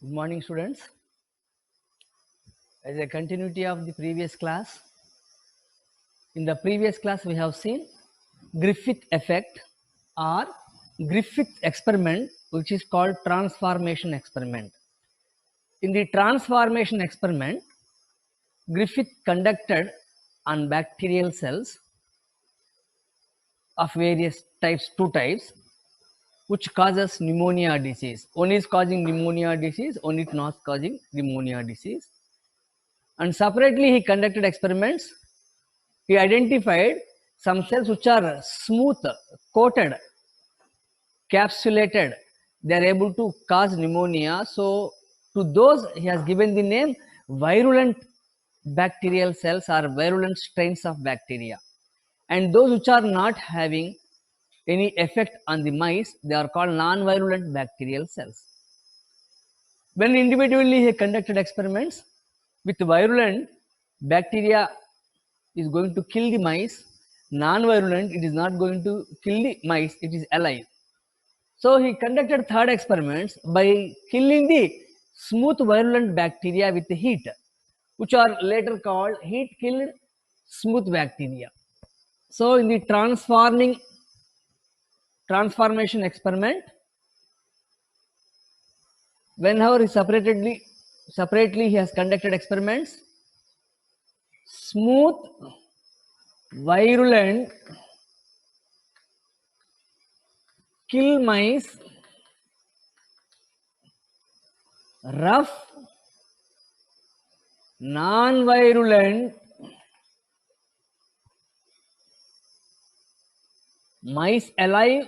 Good morning, students. As a continuity of the previous class, in the previous class we have seen Griffith effect or Griffith experiment, which is called transformation experiment. In the transformation experiment, Griffith conducted on bacterial cells of various types, two types, which causes pneumonia disease. One is causing pneumonia disease, one is not causing pneumonia disease. And separately he conducted experiments. He identified some cells which are smooth, coated, capsulated. They are able to cause pneumonia. So to those he has given the name virulent bacterial cells or virulent strains of bacteria. And those which are not having any effect on the mice, they are called non-virulent bacterial cells. When individually he conducted experiments with virulent bacteria is going to kill the mice, non-virulent it is not going to kill the mice, it is alive. So he conducted third experiments by killing the smooth virulent bacteria with heat, which are later called heat killed smooth bacteria. So in the transformation experiment, whenever he separately he has conducted experiments, smooth virulent kill mice, rough non-virulent mice alive,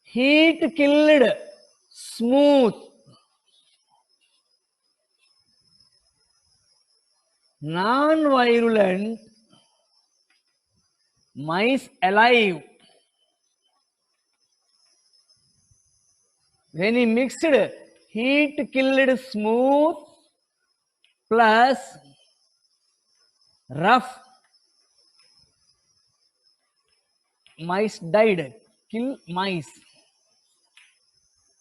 heat killed smooth non-virulent mice alive. When he mixed heat killed smooth plus rough, mice died, kill mice.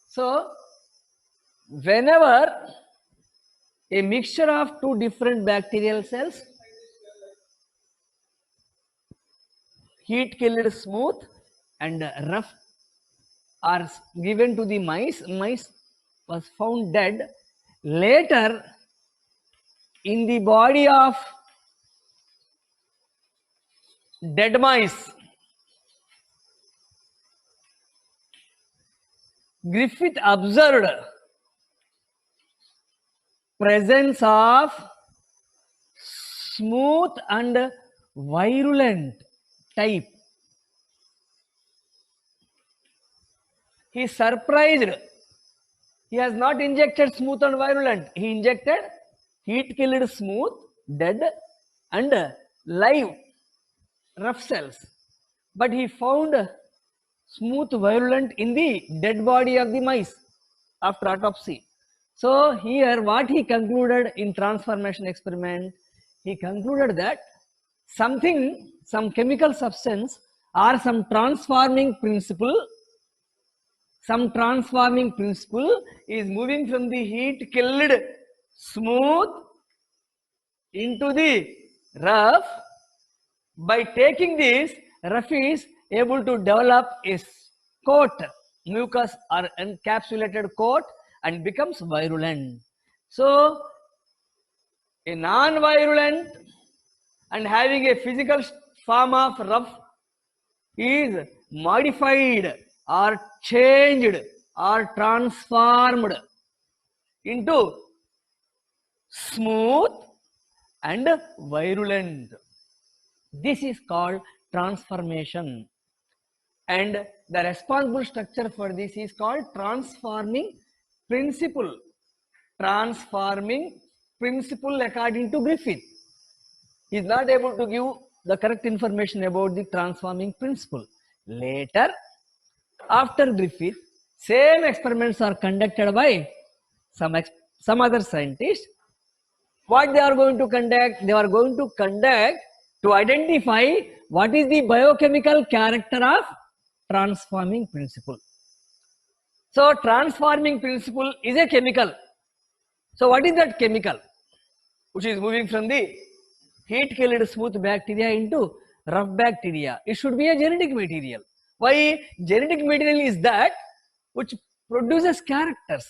So whenever a mixture of two different bacterial cells, heat killed smooth and rough, are given to the mice, mice was found dead. Later in the body of dead mice, Griffith observed presence of smooth and virulent type. He surprised. He has not injected smooth and virulent. He injected heat killed smooth, dead and live rough cells. But he found smooth virulent in the dead body of the mice after autopsy. So here what he concluded in transformation experiment, he concluded that some chemical substance or some transforming principle is moving from the heat killed smooth into the rough. By taking this, rough is able to develop a coat, mucus or encapsulated coat, and becomes virulent. So a non-virulent and having a physical form of rough is modified or changed or transformed into smooth and virulent. This is called transformation, and the responsible structure for this is called transforming principle. Transforming principle according to Griffith. He is not able to give the correct information about the transforming principle. Later, after Griffith, same experiments are conducted by some other scientists. What they are going to conduct? They are going to conduct to identify what is the biochemical character of transforming principle. So transforming principle is a chemical. So what is that chemical which is moving from the heat killed smooth bacteria into rough bacteria? It should be a genetic material. Why? Genetic material is that which produces characters,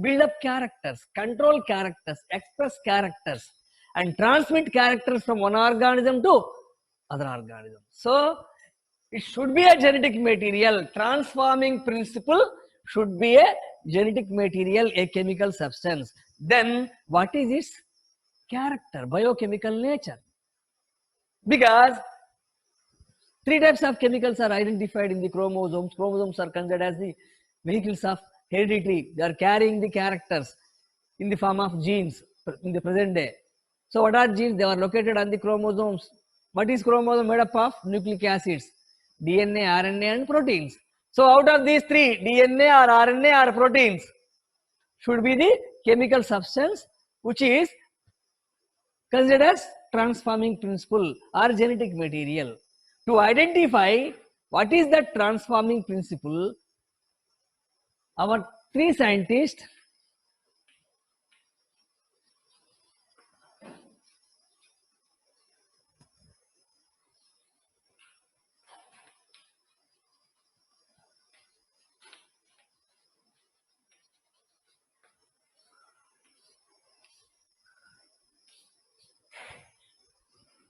build up characters, control characters, express characters, and transmit characters from one organism to other organism. So it should be a genetic material. Transforming principle should be a genetic material, a chemical substance. Then what is its character, biochemical nature? Because three types of chemicals are identified in the chromosomes. Chromosomes are considered as the vehicles of heredity. They are carrying the characters in the form of genes in the present day. So what are genes? They are located on the chromosomes. What is chromosome? Made up of nucleic acids, DNA, RNA and proteins. So out of these three, DNA or RNA or proteins should be the chemical substance which is considered as transforming principle or genetic material. To identify what is that transforming principle, our three scientists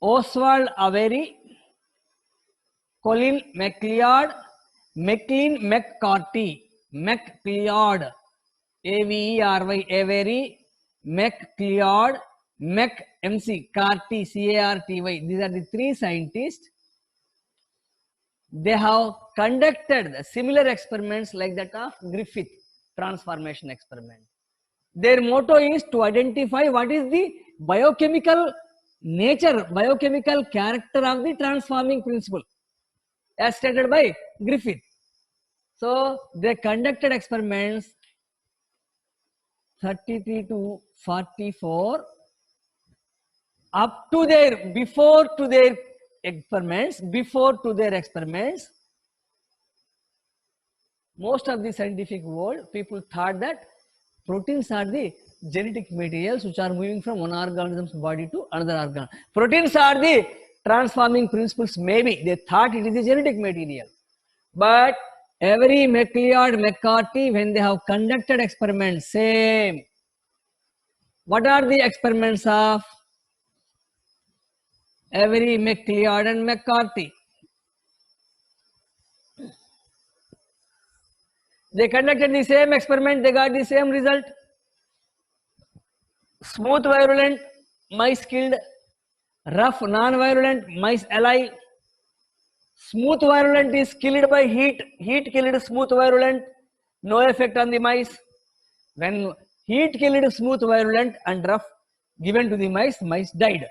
Oswald Avery, Colin McLeod, McLean McCarthy, McLeod, Avery, Avery, McLeod, MC, Carty, Carty. These are the three scientists. They have conducted similar experiments like that of Griffith transformation experiment. Their motto is to identify what is the biochemical nature, biochemical character of the transforming principle as stated by Griffith. So they conducted experiments 33 to 44 up to their before to their experiments, most of the scientific world people thought that proteins are the genetic materials which are moving from one organism's body to another organ. Proteins are the transforming principles. Maybe they thought it is a genetic material, but Avery, McLeod, McCarthy, when they have conducted experiments, same. What are the experiments of Avery, McLeod and McCarthy? They conducted the same experiment, they got the same result. Smooth virulent, mice killed. Rough non-virulent, mice alive. Smooth virulent is killed by heat. Heat killed smooth virulent, no effect on the mice. When heat killed smooth virulent and rough given to the mice, mice died.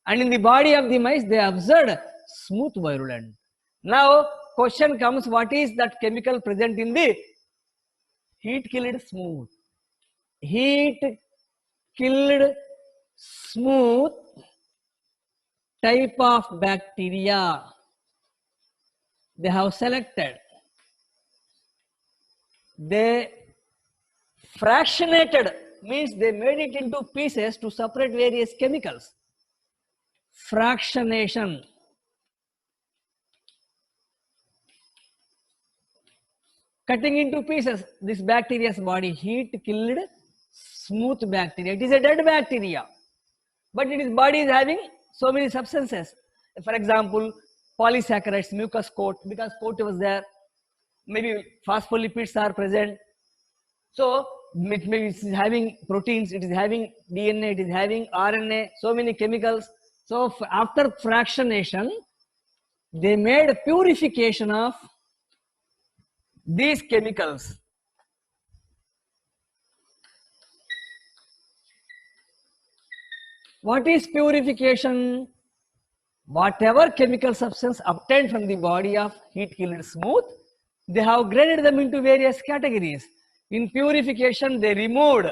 And in the body of the mice, they observed smooth virulent. Now, question comes, what is that chemical present in the heat killed smooth? Heat killed smooth type of bacteria they have selected. They fractionated, means they made it into pieces to separate various chemicals. Fractionation. Cutting into pieces this bacteria's body. Heat killed smooth bacteria. It is a dead bacteria, but its body is having so many substances. For example, polysaccharides, mucus coat, because coat was there. Maybe phospholipids are present. So it is having proteins, it is having DNA, it is having RNA, so many chemicals. So after fractionation, they made purification of these chemicals. What is purification? Whatever chemical substance obtained from the body of heat killed smooth, they have graded them into various categories. In purification, they removed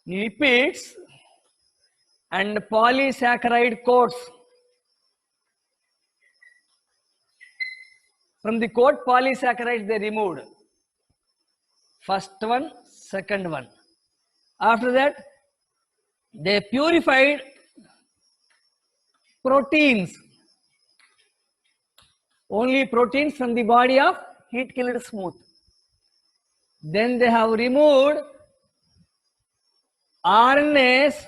lipids and polysaccharide coats. From the coat polysaccharides they removed. First one, second one. After that, they purified proteins. Only proteins from the body of heat killed smooth. Then they have removed RNase,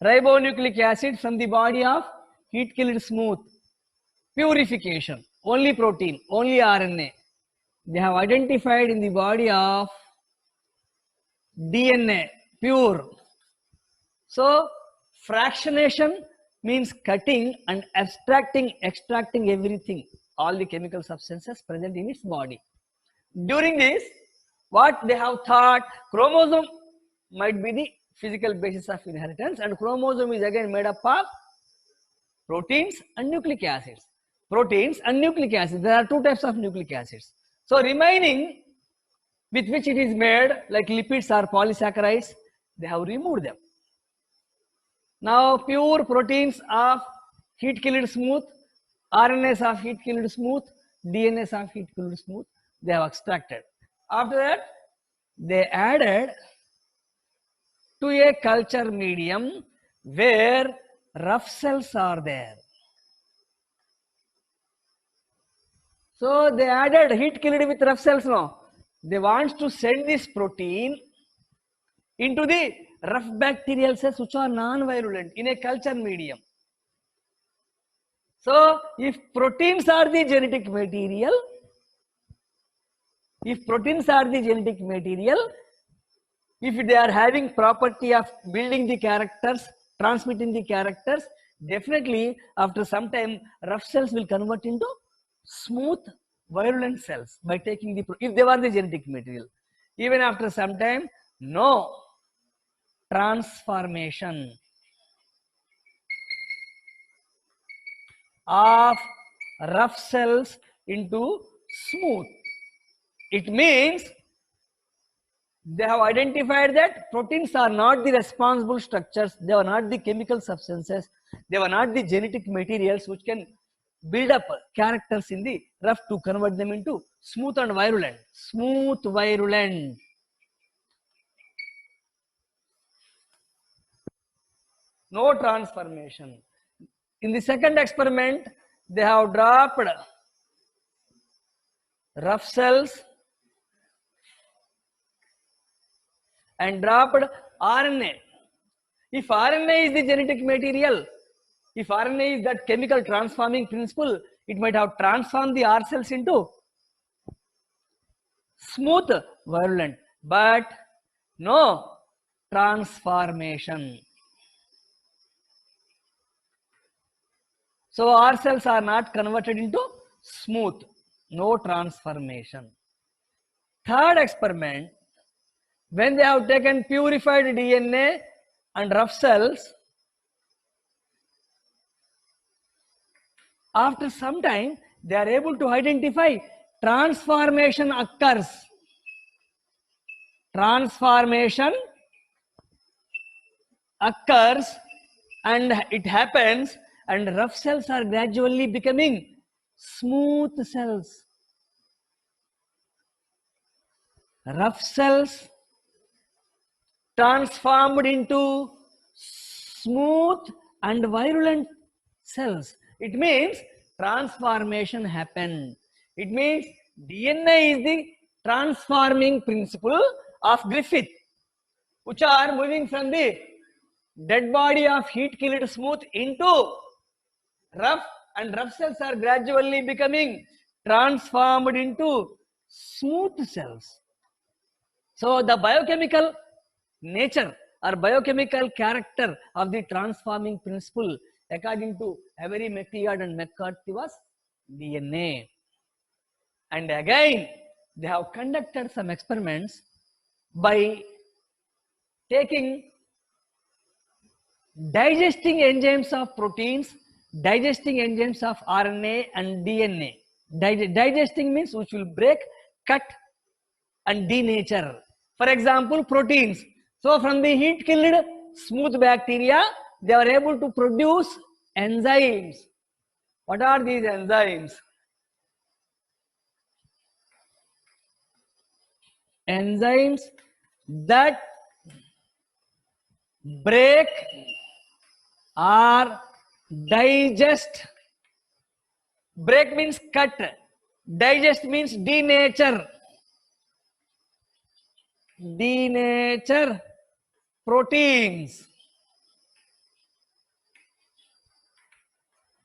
ribonucleic acid, from the body of heat killed smooth. Purification. Only protein, only RNA. They have identified in the body of DNA, pure. So fractionation means cutting and extracting everything, all the chemical substances present in its body. During this, what they have thought, chromosome might be the physical basis of inheritance, and chromosome is again made up of proteins and nucleic acids. Proteins and nucleic acids, there are two types of nucleic acids. So remaining with which it is made, like lipids or polysaccharides, they have removed them. Now pure proteins of heat killed smooth, RNAs of heat killed smooth, DNAs of heat killed smooth, they have extracted. After that, they added to a culture medium where rough cells are there. So they added heat killed with rough cells now. They want to send this protein into the rough bacterial cells which are non-virulent in a culture medium. So if proteins are the genetic material, if they are having property of building the characters, transmitting the characters, definitely after some time rough cells will convert into smooth virulent cells by taking the, if they were the genetic material. Even after some time, no transformation of rough cells into smooth. It means they have identified that proteins are not the responsible structures, they are not the chemical substances, they were not the genetic materials which can build up characters in the rough to convert them into smooth and virulent. Smooth, virulent. No transformation. In the second experiment, they have dropped rough cells and dropped RNA. If RNA is the genetic material, if RNA is that chemical transforming principle, it might have transformed the R cells into smooth, virulent, but no transformation. So R cells are not converted into smooth, no transformation. Third experiment, when they have taken purified DNA and rough cells, after some time they are able to identify transformation occurs. Transformation occurs and it happens, and rough cells are gradually becoming smooth cells. Rough cells transformed into smooth and virulent cells. It means transformation happened. It means DNA is the transforming principle of Griffith, which are moving from the dead body of heat killed smooth into rough, and rough cells are gradually becoming transformed into smooth cells. So the biochemical nature or biochemical character of the transforming principle according to Avery, McLeod and McCarthy was DNA. And again they have conducted some experiments by taking digesting enzymes of proteins, digesting enzymes of RNA and DNA. Digesting means which will break, cut and denature. For example, proteins. So from the heat killed smooth bacteria, they are able to produce enzymes. What are these enzymes? enzymes that break or digest. Break means cut, digest means denature. Denature proteins.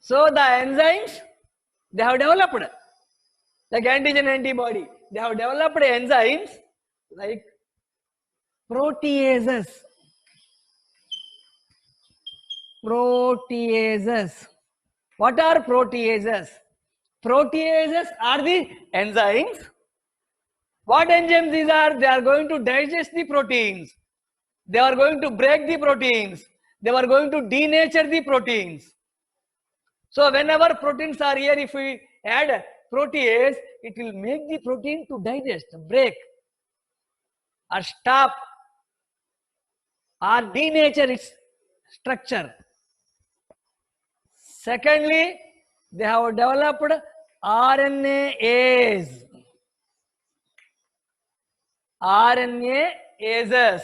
So the enzymes, they have developed, like antigen antibody, they have developed enzymes like proteases. Proteases. What are proteases? Proteases are the enzymes. What enzymes these are? They are going to digest the proteins. They are going to break the proteins. They are going to denature the proteins. So whenever proteins are here, if we add protease, it will make the protein to digest, break, or stop, or denature its structure. Secondly, they have developed RNAs. RNAses,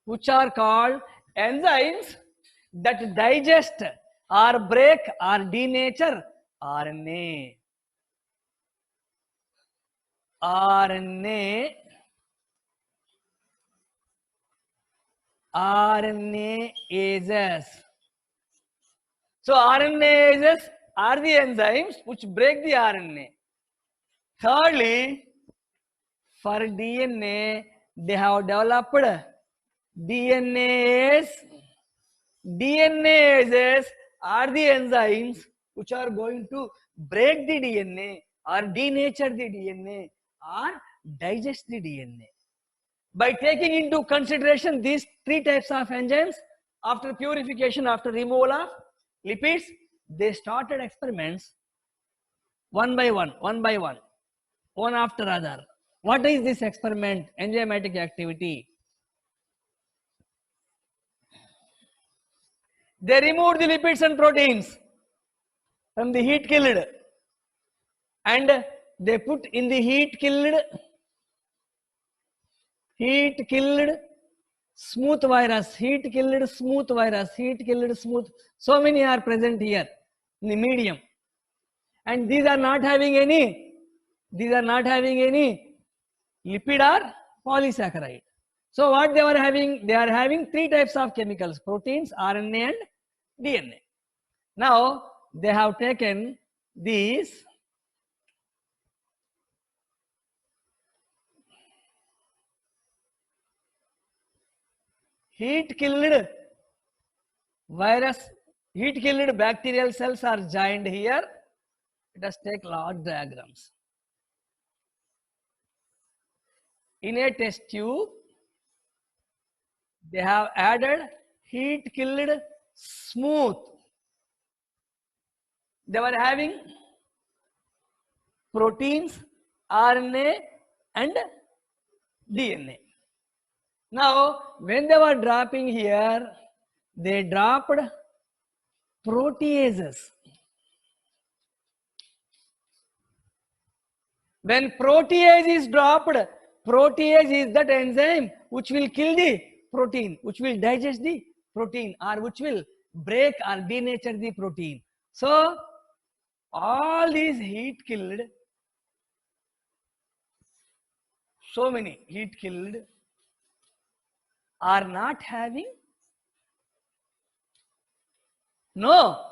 which are called enzymes that digest or break or denature RNA. RNAses. So RNAses are the enzymes which break the RNA. Thirdly, for DNA, they have developed DNAs. DNAses are the enzymes which are going to break the DNA or denature the DNA or digest the DNA. By taking into consideration these three types of enzymes, after purification, after removal of lipids, they started experiments one by one, one after other. What is this experiment? Enzymatic activity. They removed the lipids and proteins from the heat killed, and they put in the heat killed smooth virus, heat killed smooth virus, heat killed smooth. So many are present here in the medium, and these are not having any lipid or polysaccharide. So what they were having? They are having three types of chemicals: proteins, RNA, and DNA. Now they have taken these heat killed virus, heat killed bacterial cells are joined here. Let us take large diagrams. In a test tube, they have added heat killed smooth. They were having proteins, RNA, and DNA. Now, when they were dropping here, they dropped proteases. When protease is dropped, protease is that enzyme which will kill the protein, which will digest the protein, or which will break or denature the protein. So, all these heat killed, so many heat killed, are not having no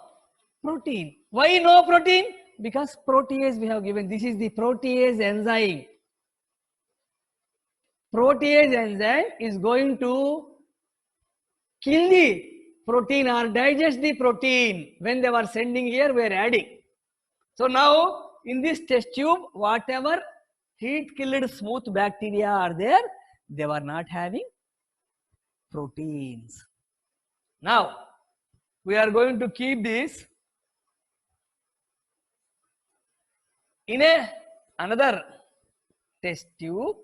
protein. Why no protein? Because protease we have given. This is the protease enzyme. Protease enzyme is going to kill the protein or digest the protein. When they were sending here, we are adding. So now in this test tube, whatever heat killed smooth bacteria are there, they were not having proteins. Now we are going to keep this in another test tube,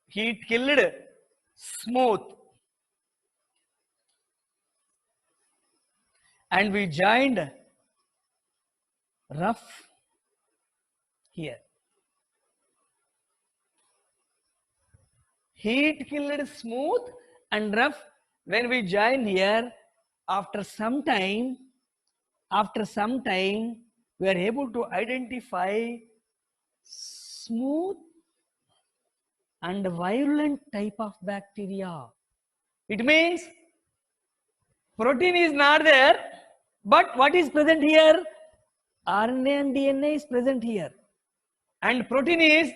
heat killed smooth, and we joined rough here. heat killed smooth and rough. When we join here, after some time, we are able to identify smooth and virulent type of bacteria. It means protein is not there, but what is present here? RNA and DNA is present here. And protein is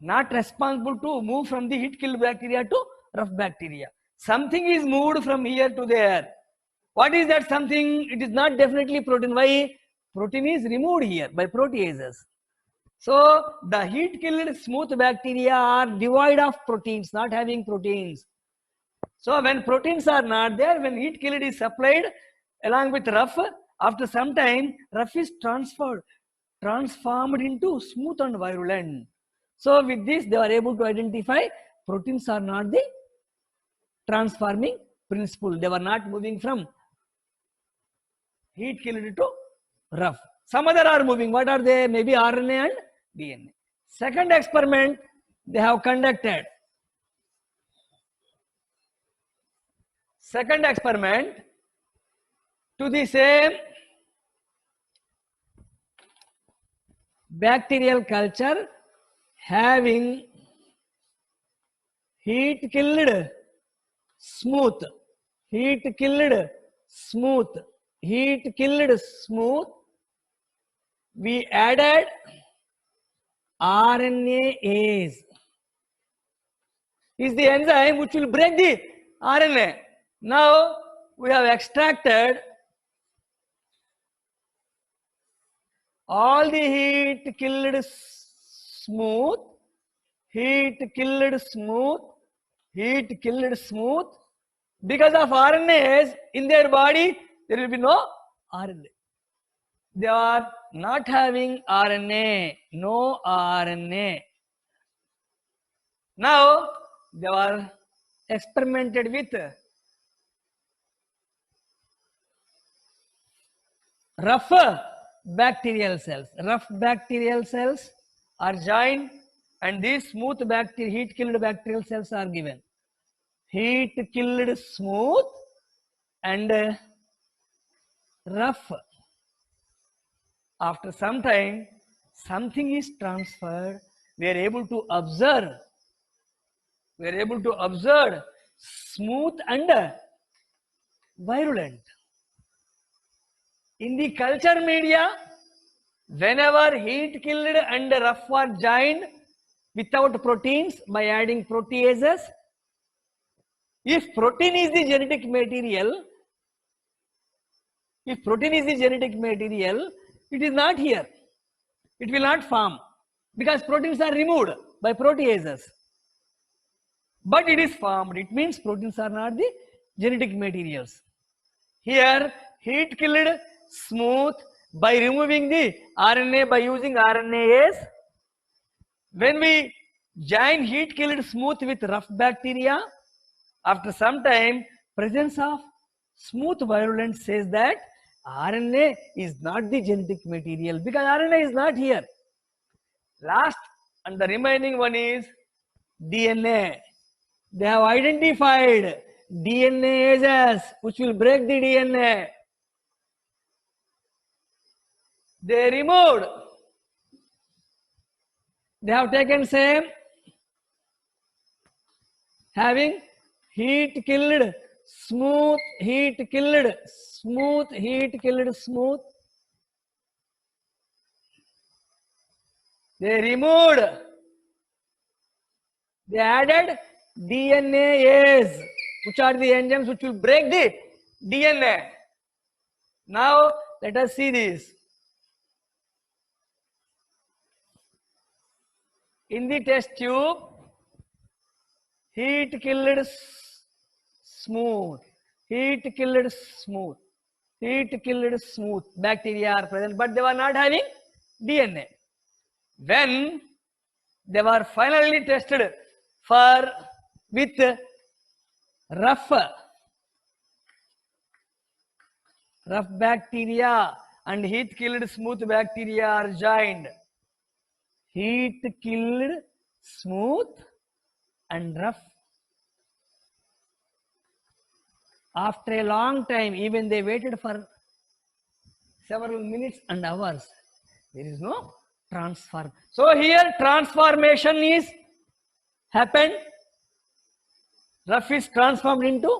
not responsible to move from the heat killed bacteria to rough bacteria. Something is moved from here to there. What is that something? It is not definitely protein. Why? Protein is removed here by proteases. So the heat killed smooth bacteria are devoid of proteins, not having proteins. So when proteins are not there, when heat killed is supplied along with rough, after some time rough is transformed into smooth and virulent. So with this they are able to identify proteins are not the transforming principle. They were not moving from heat killed to rough. Some other are moving. What are they? Maybe RNA and DNA. Second experiment they have conducted. Second experiment to the same bacterial culture having heat killed smooth, heat killed smooth, heat killed smooth. We added RNase. Is the enzyme which will break the RNA. Now we have extracted all the heat killed smooth, heat killed smooth, heat killed smooth. Because of RNAs in their body, there will be no RNA. They are not having RNA, no RNA. Now they are experimented with rough bacterial cells. Rough bacterial cells are joined and these smooth bacteria, heat killed bacterial cells are given. Heat killed smooth and rough. After some time, something is transferred. We are able to observe. We are able to observe smooth and virulent. In the culture media, whenever heat killed and rough are joined without proteins by adding proteases, if protein is the genetic material, it is not here. It will not form because proteins are removed by proteases. But it is formed. It means proteins are not the genetic materials. Here, heat killed smooth by removing the RNA by using RNase. When we join heat killed smooth with rough bacteria, after some time, presence of smooth virulent says that RNA is not the genetic material because RNA is not here. Last and the remaining one is DNA. They have identified DNases which will break the DNA. They removed. They have taken same having heat killed smooth, heat killed smooth, heat killed smooth. They removed. They added DNase, which are the enzymes which will break the DNA. Now let us see this. In the test tube, heat killed smooth, heat killed smooth, heat killed smooth bacteria are present, but they were not having DNA. When they were finally tested for with rough bacteria and heat killed smooth bacteria are joined. Heat killed smooth and rough. After a long time, even they waited for several minutes and hours, there is no transform. So here transformation is happened. Rough is transformed into,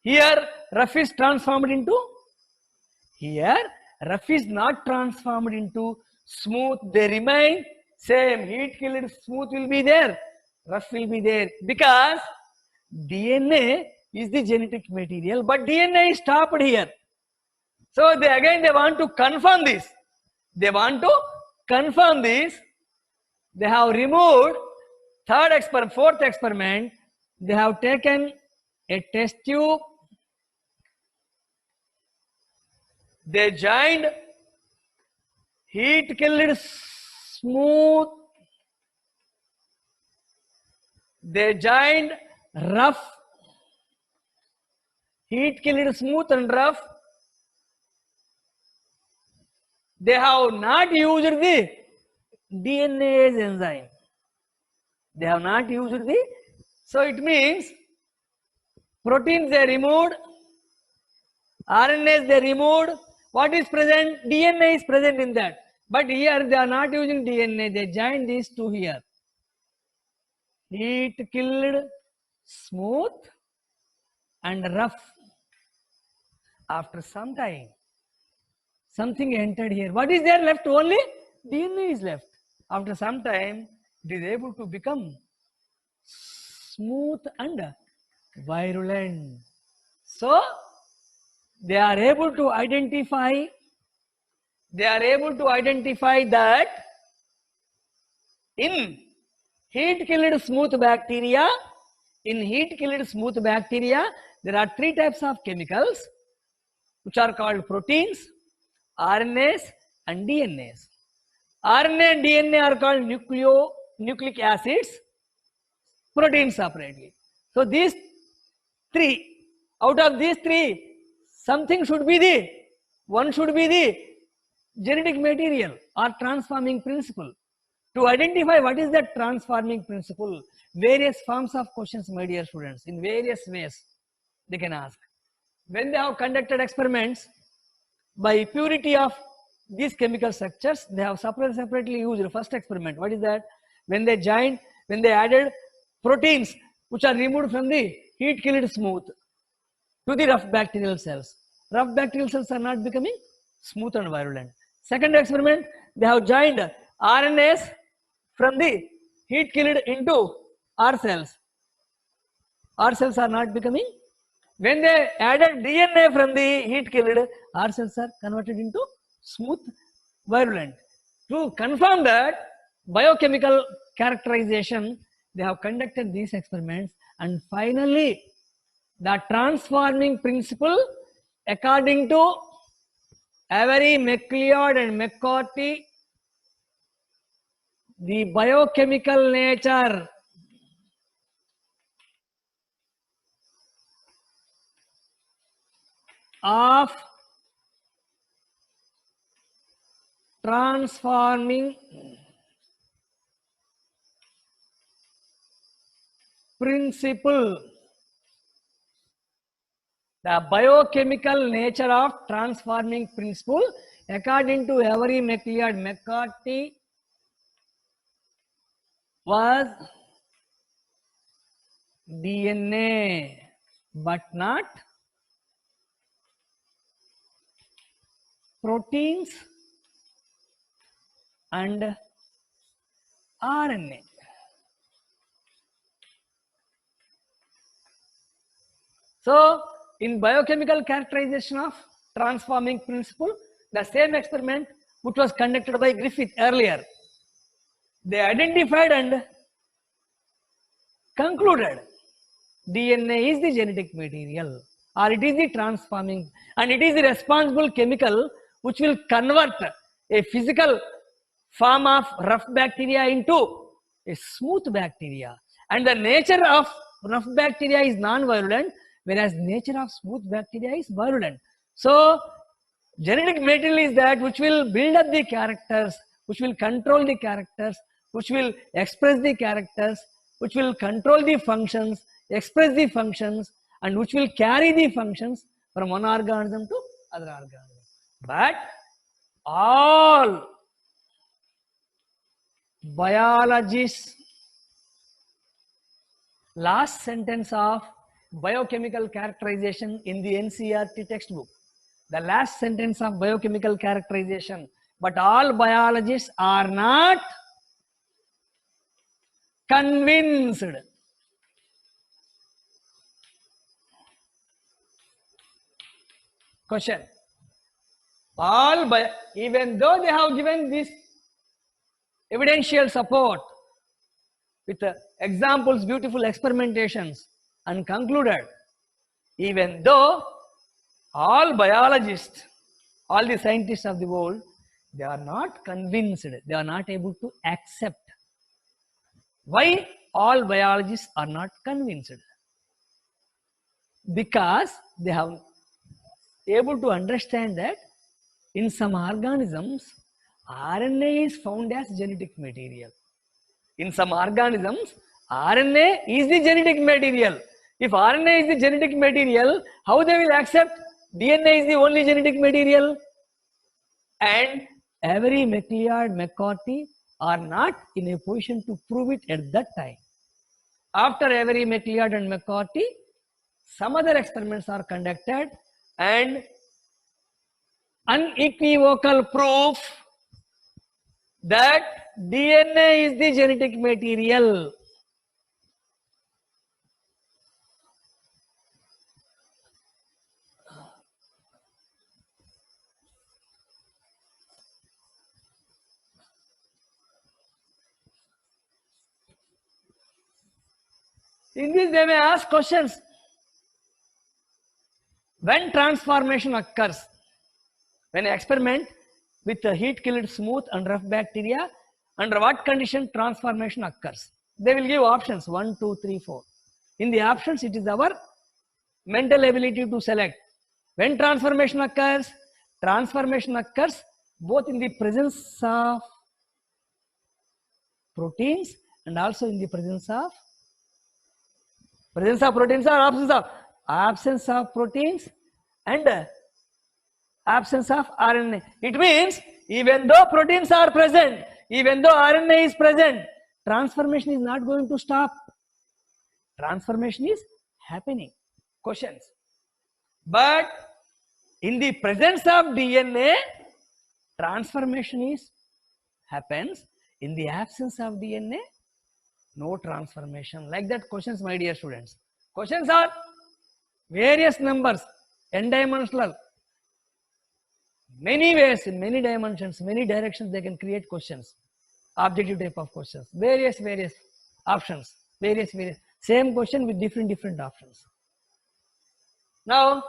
here rough is transformed into, here rough is not transformed into smooth. They remain same. Heat killed smooth will be there, rough will be there, because DNA is the genetic material, but DNA is stopped here. So they want to confirm this. They want to confirm this. They have removed fourth experiment. They have taken a test tube. They joined heat killed smooth. They joined rough. Heat killed smooth and rough. They have not used the DNase enzyme. They have not used the, so it means proteins they removed, RNAs they removed. What is present? DNA is present in that. But here they are not using DNA. They join these two here. Heat killed smooth and rough. After some time, something entered here. What is there left? Only DNA is left. After some time, it is able to become smooth and virulent. So they are able to identify that in heat killed smooth bacteria, there are three types of chemicals which are called proteins, RNAs and DNAs. RNA and DNA are called nucleic acids, proteins separately. So these three, out of these three, something should be the genetic material or transforming principle. To identify what is that transforming principle, various forms of questions, my dear students, in various ways they can ask. When they have conducted experiments, by purity of these chemical structures, they have separately used the first experiment. What is that? When they added proteins which are removed from the heat killed smooth to the rough bacterial cells. Rough bacterial cells are not becoming smooth and virulent. Second experiment, they have joined RNAs from the heat killed into R cells. R cells are not becoming. When they added DNA from the heat killed, R cells are converted into smooth, virulent. To confirm that biochemical characterization, they have conducted these experiments, and finally the transforming principle, according to Avery, MacLeod and McCarthy, the biochemical nature of transforming principle, the biochemical nature of transforming principle, according to Avery, MacLeod, McCarthy, was DNA, but not proteins and RNA. So in biochemical characterization of transforming principle, the same experiment which was conducted by Griffith earlier, they identified and concluded DNA is the genetic material, or it is the transforming, and it is the responsible chemical which will convert a physical form of rough bacteria into a smooth bacteria. And the nature of rough bacteria is non-virulent, whereas nature of smooth bacteria is virulent. So genetic material is that which will build up the characters, which will control the characters, which will express the characters, which will control the functions, express the functions, and which will carry the functions from one organism to other organism. But all biologists, last sentence of biochemical characterization in the NCERT textbook, the last sentence of biochemical characterization, but all biologists are not convinced. Question. Even though they have given this evidential support with examples, beautiful experimentations, and concluded, even though all biologists, all the scientists of the world, they are not convinced, they are not able to accept. Why all biologists are not convinced? Because they have able to understand that in some organisms, RNA is found as genetic material. In some organisms, RNA is the genetic material. If RNA is the genetic material, how they will accept DNA is the only genetic material? And Avery, MacLeod, McCarthy are not in a position to prove it at that time. After Avery, MacLeod and McCarthy, some other experiments are conducted and unequivocal proof that DNA is the genetic material. In this, they may ask questions. When transformation occurs, when an experiment with a heat-killed smooth and rough bacteria, under what condition transformation occurs? They will give options 1, 2, 3, 4. In the options, it is our mental ability to select. When transformation occurs both in the presence of proteins and also in the presence of proteins or absence of proteins and absence of RNA. It means even though proteins are present, even though RNA is present, transformation is not going to stop. Transformation is happening. Questions. But in the presence of DNA, transformation happens. In the absence of DNA, no transformation. Like that questions, my dear students. Questions are various numbers, n-dimensional. Many ways, in many dimensions, many directions they can create questions. Objective type of questions. Various options. Various. Same question with different options. Now,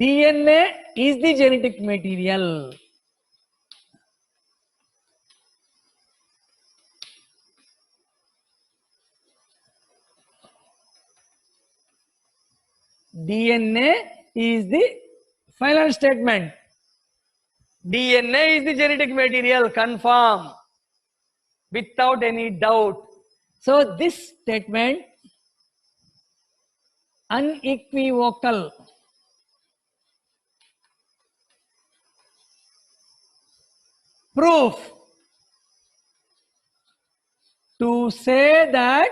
DNA is the genetic material. DNA is the final statement. DNA is the genetic material, confirm, without any doubt. So this statement, unequivocal, proof to say that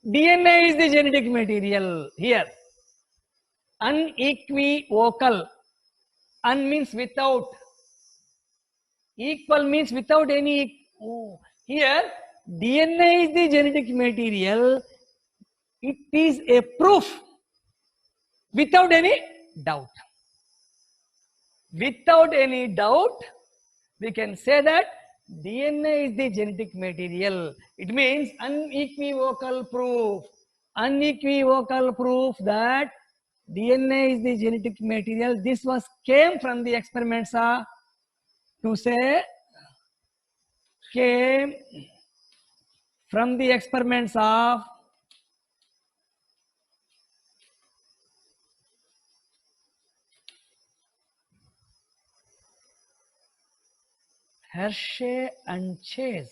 DNA is the genetic material. Here, unequivocal. Un means without. Equal means without any. Here, DNA is the genetic material. It is a proof without any doubt. Without any doubt, we can say that DNA is the genetic material. It means unequivocal proof. Unequivocal proof that DNA is the genetic material. This came from the experiments came from the experiments of Hershey and Chase.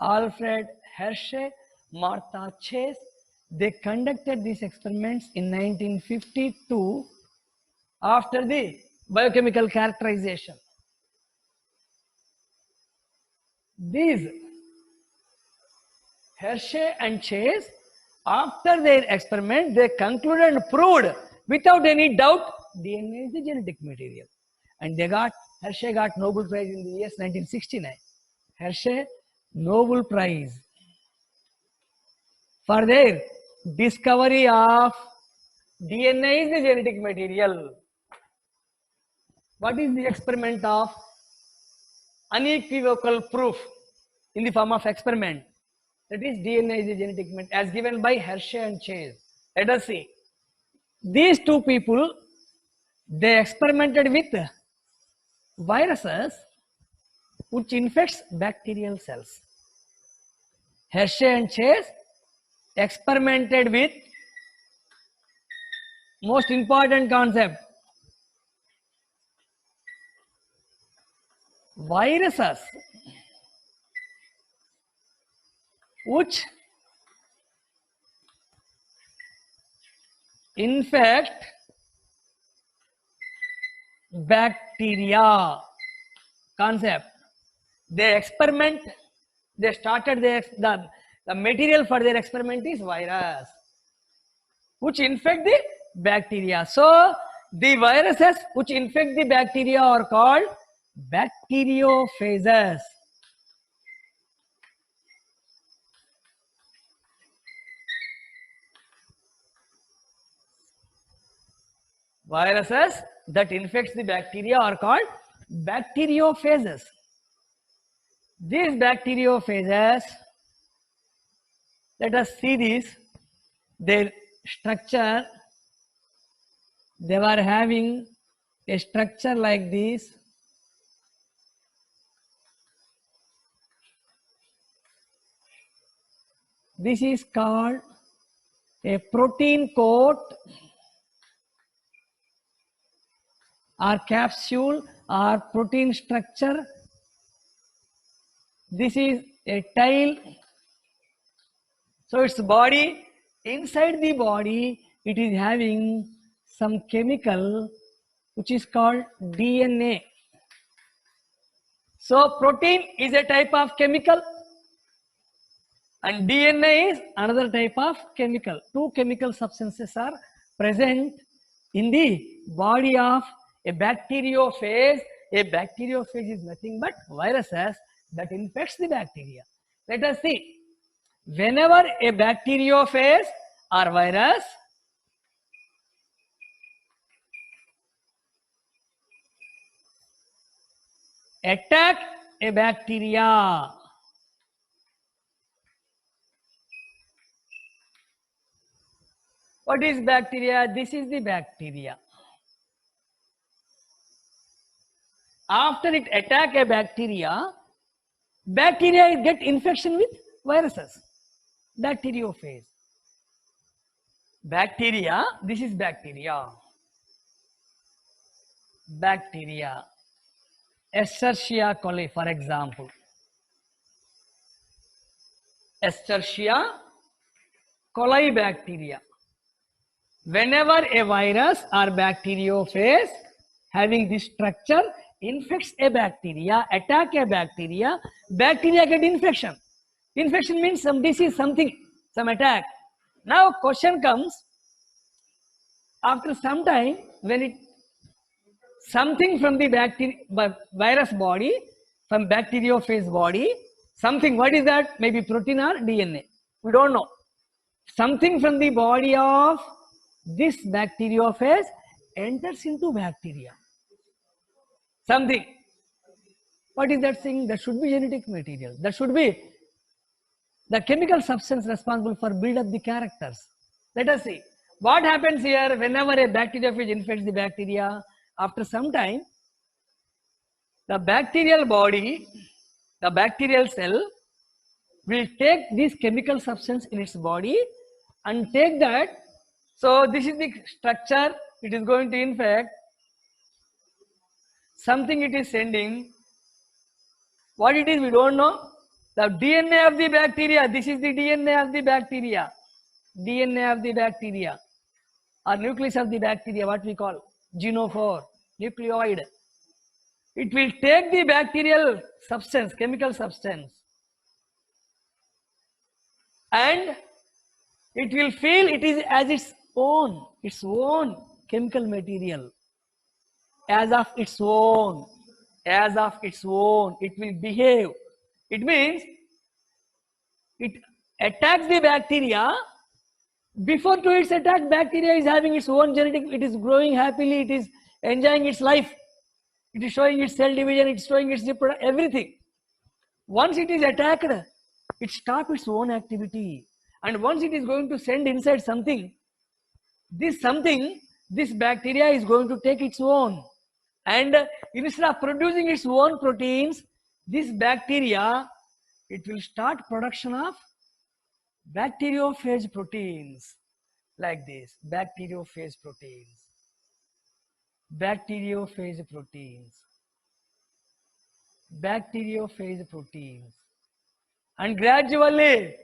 Alfred Hershey, Martha Chase. They conducted these experiments in 1952 after the biochemical characterization. These Hershey and Chase, after their experiment, they concluded and proved without any doubt DNA is the genetic material. And Hershey got Nobel Prize in the year 1969. Hershey Nobel Prize for their discovery of DNA is the genetic material. What is the experiment of unequivocal proof in the form of experiment? That is DNA is the genetic material as given by Hershey and Chase. Let us see. These two people, they experimented with viruses which infects bacterial cells. Hershey and Chase experimented with most important concept, viruses which infect bacteria. Concept. They started the material for their experiment is virus which infect the bacteria. So the viruses which infect the bacteria are called bacteriophages. Viruses that infects the bacteria are called bacteriophages. These bacteriophages, let us see this, their structure. They were having a structure like this. This is called a protein coat or capsule or protein structure. This is a tail. So its body, inside the body, it is having some chemical which is called DNA. So protein is a type of chemical and DNA is another type of chemical. Two chemical substances are present in the body of a bacteriophage. A bacteriophage is nothing but viruses that infects the bacteria. Let us see. Whenever a bacteriophage or virus attack a bacteria, what is bacteria? This is the bacteria. After it attack a bacteria, bacteria get infection with viruses. Bacteriophage. Bacteria, this is bacteria. Bacteria. Escherichia coli, for example. Escherichia coli bacteria. Whenever a virus or bacteriophage having this structure infects a bacteria, attack a bacteria, bacteria get infection. Infection means some disease, something, some attack. Now question comes, after some time when something from the virus body, from bacteriophage body, something, what is that? Maybe protein or DNA, we don't know. Something from the body of this bacteriophage enters into bacteria. Something. What is that thing? That should be genetic material. That should be the chemical substance responsible for build up the characters. Let us see. What happens here whenever a bacteriophage infects the bacteria? After some time, the bacterial body, the bacterial cell will take this chemical substance in its body and take that. So this is the structure it is going to infect. Something it is sending. What it is we don't know. The DNA of the bacteria, this is the DNA of the bacteria. DNA of the bacteria or nucleus of the bacteria, what we call genophore, nucleoid. It will take the bacterial substance, chemical substance, and it will feel it is as its own chemical material, as of its own, it will behave. It means it attacks the bacteria. Before to its attack, bacteria is having its own genetic, it is growing happily, it is enjoying its life, it is showing its cell division, it is showing its everything. Once it is attacked, it stops its own activity, and once it is going to send inside something, this bacteria is going to take its own, and instead of producing its own proteins, this bacteria, it will start production of bacteriophage proteins, like this, bacteriophage proteins, bacteriophage proteins, bacteriophage proteins, and gradually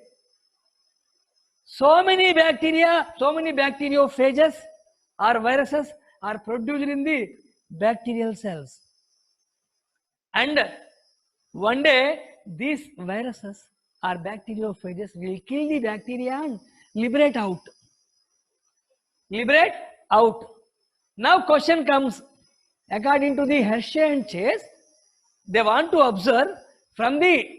so many bacteriophages or viruses are produced in the bacterial cells, and one day these viruses or bacteriophages will kill the bacteria and liberate out. Now question comes, according to the Hershey and Chase, they want to observe from the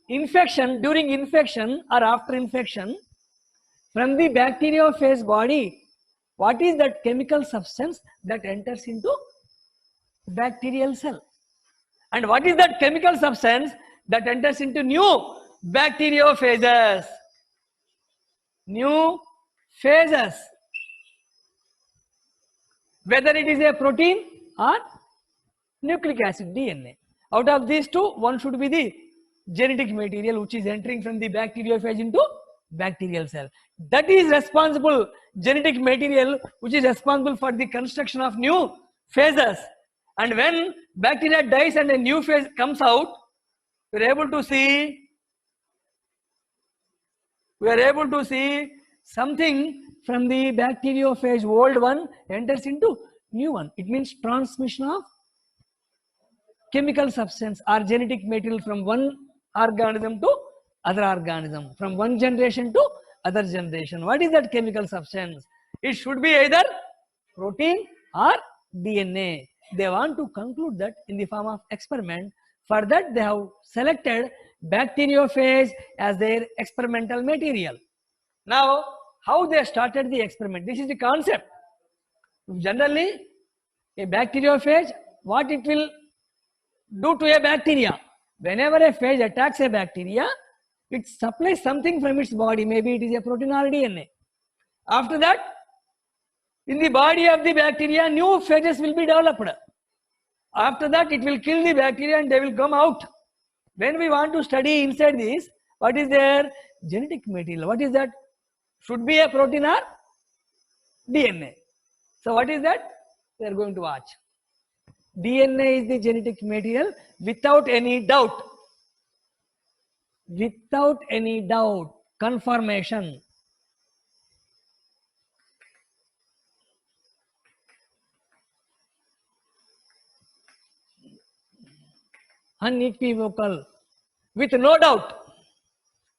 infection, during infection or after infection, from the bacteriophage body, what is that chemical substance that enters into bacterial cell, and what is that chemical substance that enters into new bacteriophages, whether it is a protein or nucleic acid, DNA. Out of these two, one should be the genetic material which is entering from the bacteriophage into bacterial cell. That is responsible, genetic material which is responsible for the construction of new phases. And when bacteria dies and a new phase comes out, we are able to see something from the bacteriophage, old one enters into new one. It means transmission of chemical substance or genetic material from one organism to other organism, from one generation to other generation. What is that chemical substance? It should be either protein or DNA. They want to conclude that in the form of experiment. For that, they have selected bacteriophage as their experimental material. Now, how they started the experiment? This is the concept. Generally, a bacteriophage, what it will do to a bacteria? Whenever a phage attacks a bacteria, it supplies something from its body. Maybe it is a protein or DNA. After that, in the body of the bacteria, new phages will be developed. After that, it will kill the bacteria and they will come out. When we want to study inside this, what is their genetic material? What is that? Should be a protein or DNA. So what is that? We are going to watch. DNA is the genetic material without any doubt. Without any doubt. Confirmation. Unequivocal. With no doubt.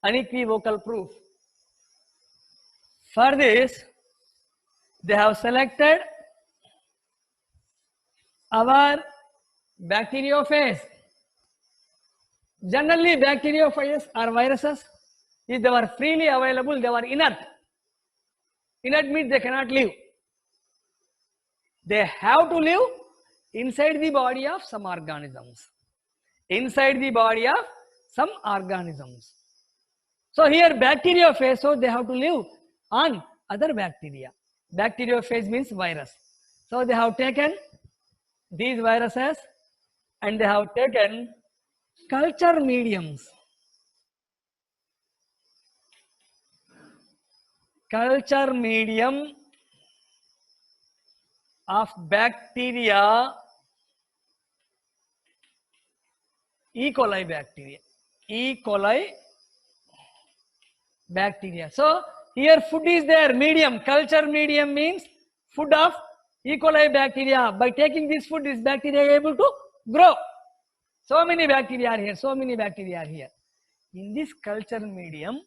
Unequivocal proof. For this, they have selected our bacteriophage. Generally, bacteriophages are viruses. If they were freely available, they were inert. Inert means they cannot live. They have to live inside the body of some organisms. Inside the body of some organisms. So here bacteriophage, so they have to live on other bacteria. Bacteriophage means virus. So they have taken these viruses and they have taken culture mediums. Culture medium of bacteria, E. coli bacteria. E. coli bacteria. So here food is there, medium, culture medium means food of E. coli bacteria. By taking this food, this bacteria is able to grow. So many bacteria are here, so many bacteria are here. In this culture medium,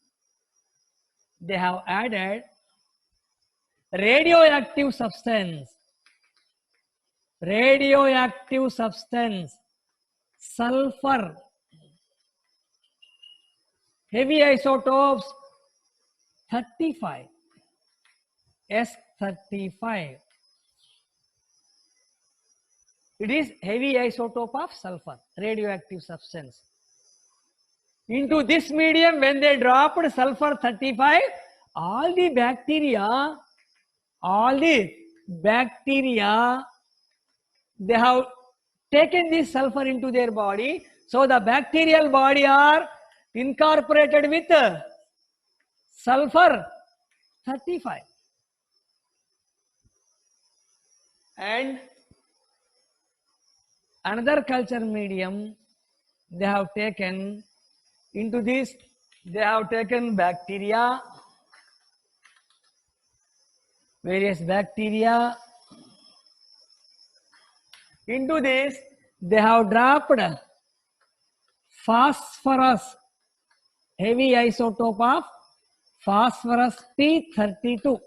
they have added radioactive substance, sulfur, heavy isotopes 35, S35. It is heavy isotope of sulfur, radioactive substance. Into this medium, when they dropped sulfur 35, all the bacteria, they have taken this sulfur into their body. So the bacterial body are incorporated with sulfur 35. And another culture medium, they have taken into this, they have taken bacteria, various bacteria. Into this, they have dropped phosphorus, heavy isotope of phosphorus P32.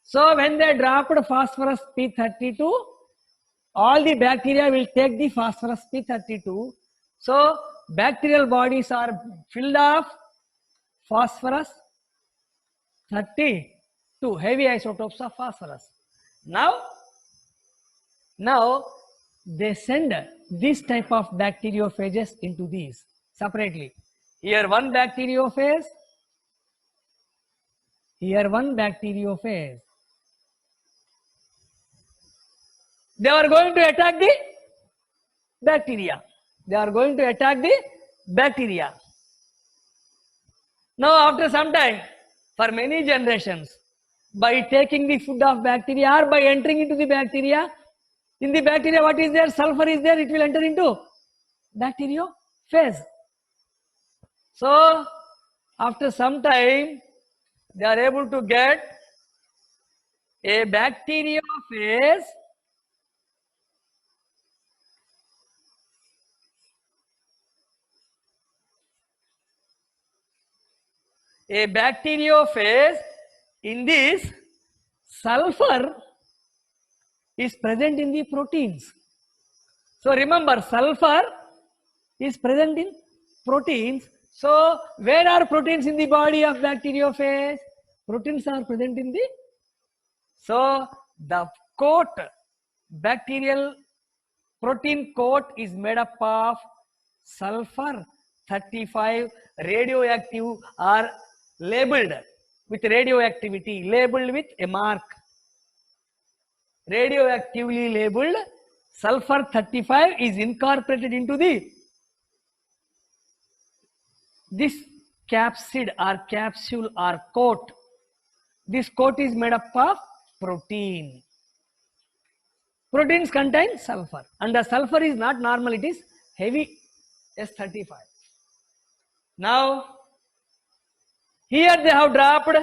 So when they dropped phosphorus P32, all the bacteria will take the phosphorus P32. So bacterial bodies are filled of phosphorus 32, heavy isotopes of phosphorus. Now they send this type of bacteriophages into these separately. Here one bacteriophage, here one bacteriophage. They are going to attack the bacteria. Now after some time, for many generations, by taking the food of bacteria or by entering into the bacteria, in the bacteria what is there? Sulfur is there, it will enter into bacteriophage. So after some time, they are able to get a bacteriophage in this sulfur is present in the proteins. So remember, sulfur is present in proteins. So where are proteins in the body of bacteriophage? Proteins are present in the, so the coat, bacterial protein coat is made up of sulfur 35, radioactive or labeled with radioactivity, labeled with a mark. Radioactively labeled sulfur 35 is incorporated into this capsid or capsule or coat. This coat is made up of protein. Proteins contain sulfur, and the sulfur is not normal, it is heavy, S35. Now here they have dropped,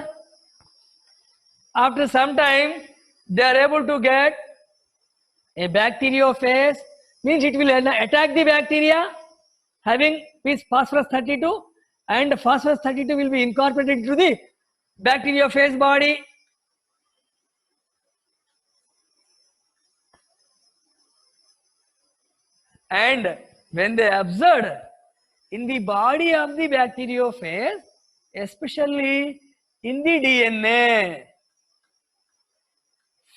after some time they are able to get a bacteriophage, means it will attack the bacteria having this phosphorus 32, and phosphorus 32 will be incorporated into the bacteriophage body. And when they observed in the body of the bacteriophage, especially in the DNA,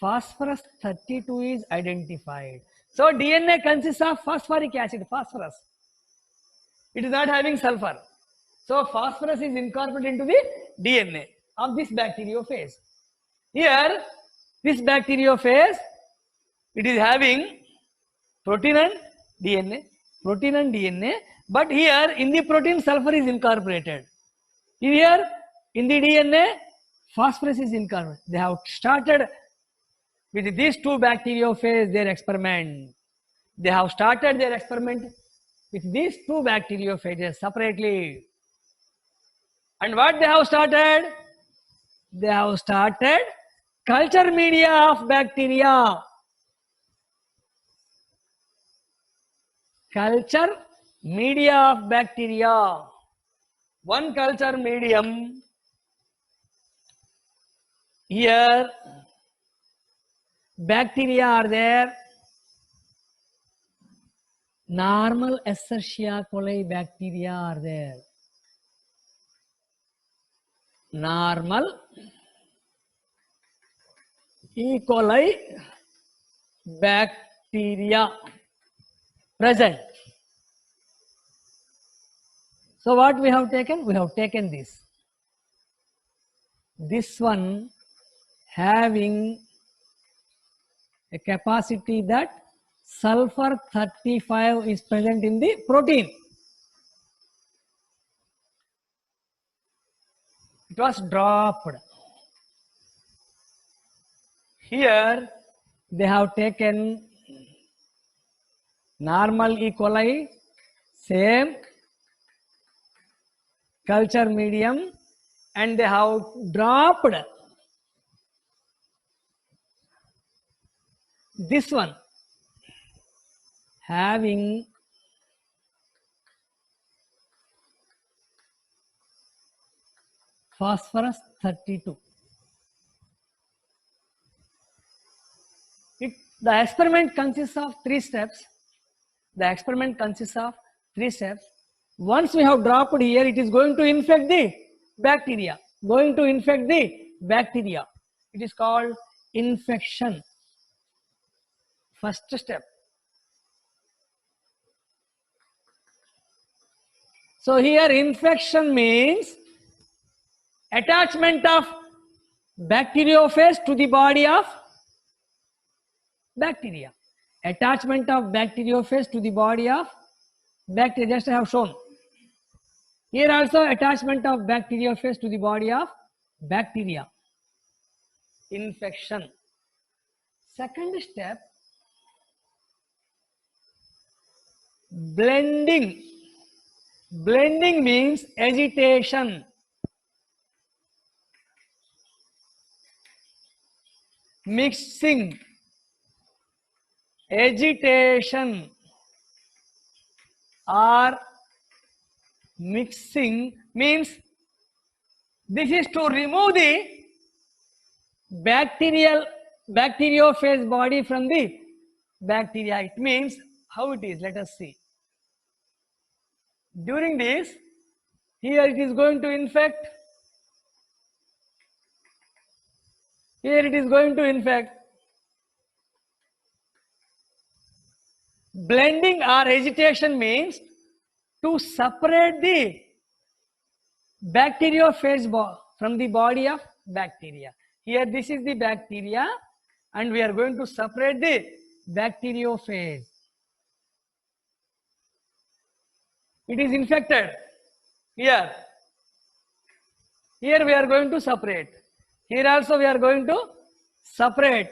phosphorus 32 is identified. So DNA consists of phosphoric acid, phosphorus. It is not having sulfur. So phosphorus is incorporated into the DNA of this bacteriophage. Here, this bacteriophage, it is having protein and DNA, but here in the protein sulfur is incorporated. Here in the DNA phosphorus is incorporated. They have started with these two bacteriophages their experiment. They have started their experiment with these two bacteriophages separately. And what they have started? They have started culture media of bacteria. Culture media of bacteria. One culture medium. Here, bacteria are there. Normal Escherichia coli bacteria are there. Normal E. coli bacteria present. So what we have taken? We have taken this. This one having a capacity that sulfur 35 is present in the protein. It was dropped. Here they have taken normal E. coli, same culture medium, and they have dropped this one having phosphorus 32. The experiment consists of 3 steps. The experiment consists of 3 steps. Once we have dropped here, it is going to infect the bacteria. Going to infect the bacteria. It is called infection. First step. So here infection means attachment of bacteriophage to the body of bacteria. Attachment of bacteriophage to the body of bacteria. Just I have shown. Here also attachment of bacteriophage to the body of bacteria. Infection. Second step, blending. Blending means agitation. Mixing. Agitation or mixing means this is to remove the bacteriophage body from the bacteria. It means how it is. Let us see. During this, here it is going to infect. Here it is going to infect. Blending or agitation means to separate the bacteriophage from the body of bacteria. Here this is the bacteria and we are going to separate the bacteriophage. It is infected. Here we are going to separate. Here also we are going to separate.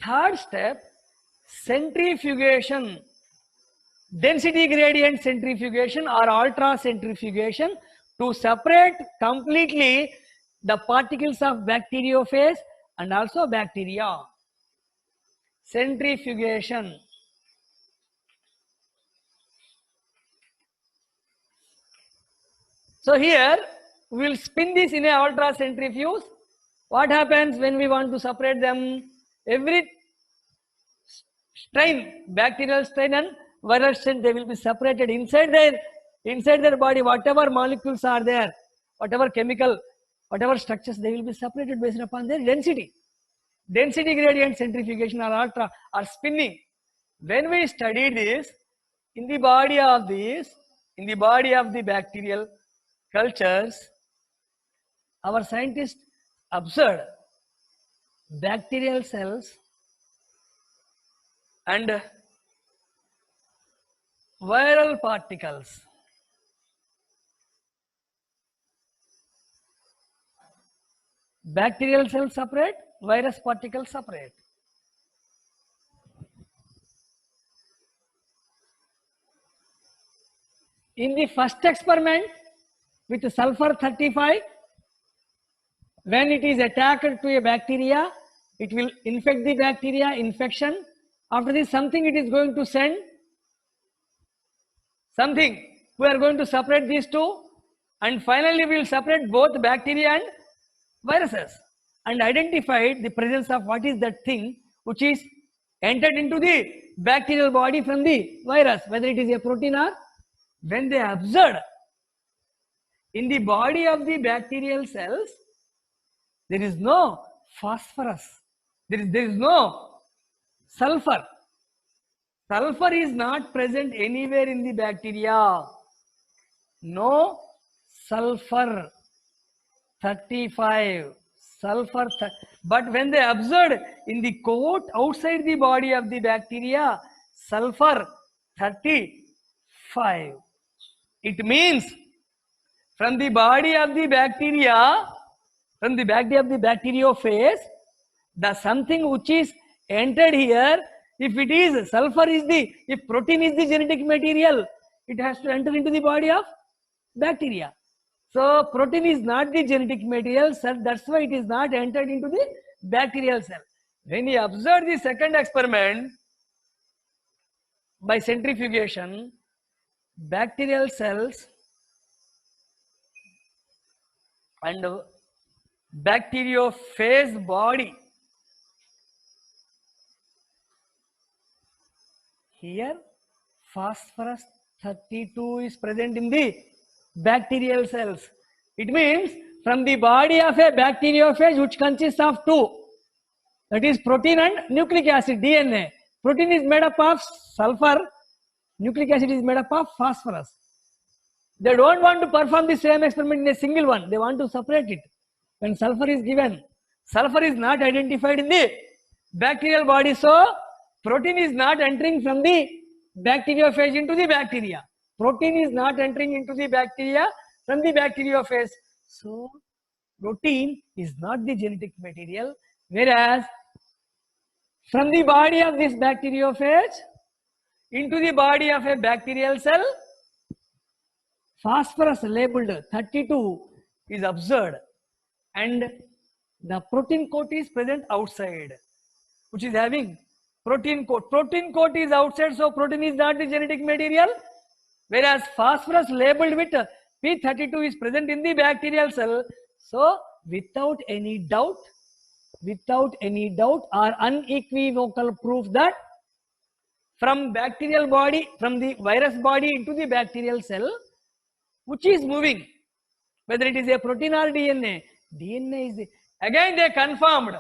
Third step, centrifugation. Density gradient centrifugation or ultracentrifugation to separate completely the particles of bacteriophage and also bacteria. Centrifugation. So here we will spin this in a ultracentrifuge. What happens when we want to separate them? Every strain, bacterial strain and viral strain, they will be separated inside their body. Whatever molecules are there, whatever chemical, whatever structures, they will be separated based upon their density. Density gradient centrifugation or ultra or spinning. When we study this in the body of the bacterial cultures, our scientists observed bacterial cells and viral particles. Bacterial cells separate, virus particles separate. In the first experiment with sulfur 35, when it is attacked to a bacteria, it will infect the bacteria, infection. After this, something it is going to send, something. We are going to separate these two, and finally we will separate both bacteria and viruses, and identified the presence of what is that thing which is entered into the bacterial body from the virus, whether it is a protein or. When they observed in the body of the bacterial cells, there is no phosphorus, there is no sulfur. Sulfur is not present anywhere in the bacteria. No sulfur 35, sulfur. But when they observed in the coat outside the body of the bacteria, sulfur 35. It means from the body of the bacteria, from the body of the bacteriophage, the something which is entered here, if it is sulfur is the, if protein is the genetic material, it has to enter into the body of bacteria. So protein is not the genetic material, so that's why it is not entered into the bacterial cell. When he observed the second experiment by centrifugation, bacterial cells and bacteriophage body, here phosphorus 32 is present in the bacterial cells. It means from the body of a bacteriophage, which consists of two, that is protein and nucleic acid, DNA. Protein is made up of sulfur, nucleic acid is made up of phosphorus. They don't want to perform the same experiment in a single one, they want to separate it. When sulfur is given, sulfur is not identified in the bacterial body, so protein is not entering from the bacteriophage into the bacteria. Protein is not entering into the bacteria from the bacteriophage. So protein is not the genetic material, whereas from the body of this bacteriophage into the body of a bacterial cell, phosphorus labeled 32 is observed, and the protein coat is present outside, which is having protein coat. Protein coat is outside, so protein is not the genetic material, whereas phosphorus labeled with P32 is present in the bacterial cell. So without any doubt or unequivocal proof that from bacterial body, from the virus body into the bacterial cell, which is moving, whether it is a protein or DNA, DNA is the, again they confirmed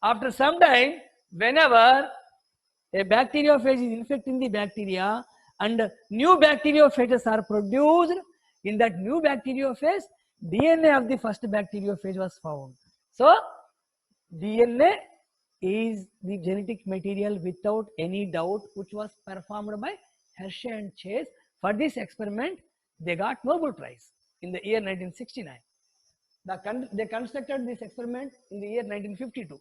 after some time, whenever a bacteriophage is infecting the bacteria and new bacteriophages are produced, in that new bacteriophage, DNA of the first bacteriophage was found. So DNA is the genetic material without any doubt, which was performed by Hershey and Chase. For this experiment, they got Nobel Prize in the year 1969. They constructed this experiment in the year 1952.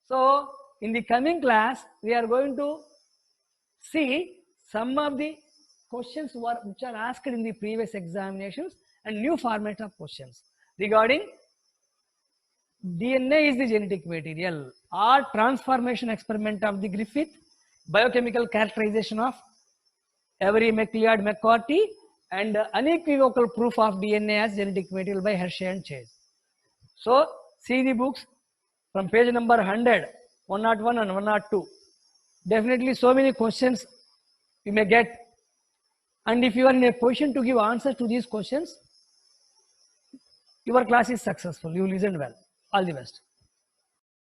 So in the coming class, we are going to see some of the questions which are asked in the previous examinations and new format of questions regarding DNA is the genetic material, or transformation experiment of the Griffith, biochemical characterization of Avery, McLeod, McCarty, and unequivocal proof of DNA as genetic material by Hershey and Chase. So see the books from page number 100, 101 and 102. Definitely so many questions you may get, and if you are in a position to give answers to these questions, your class is successful. You listened well. All the best.